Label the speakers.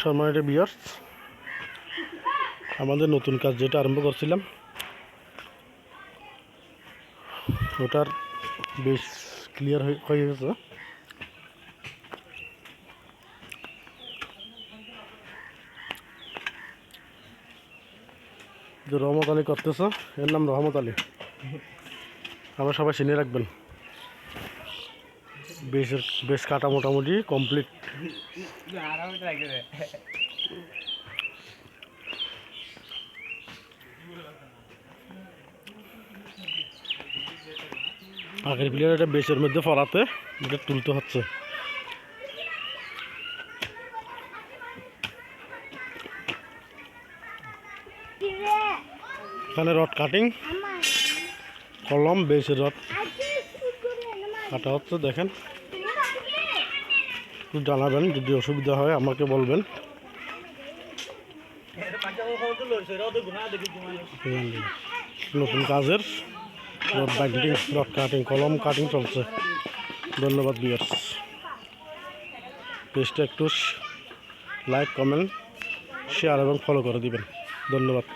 Speaker 1: সম্মানিত ভিউয়ার্স, আমাদের নতুন কাজ যেটা আরম্ভ করছিলাম ওটার বেশ ক্লিয়ার হয়ে গেছে। যে রহমত আলী করতেছে, এর নাম রহমত আলী, আমরা সবাই চিনে রাখবেন। বেশ কাটা মোটামুটি কমপ্লিট। আগের প্লেয়ার এটা বেশের মধ্যে ফলাতে এটা তুলতে হচ্ছে। এখানে রড কাটিং, কলম বেশের রড কাটা হচ্ছে। দেখেন, একটু জানাবেন যদি অসুবিধা হয় আমাকে বলবেন। নতুন কাজের রড বাইন্ডিং, রড কাটিং, কলম কাটিং চলছে। ধন্যবাদ ভিউয়ার্স। পেজটা একটু লাইক, কমেন্ট, শেয়ার এবং ফলো করে দিবেন। ধন্যবাদ।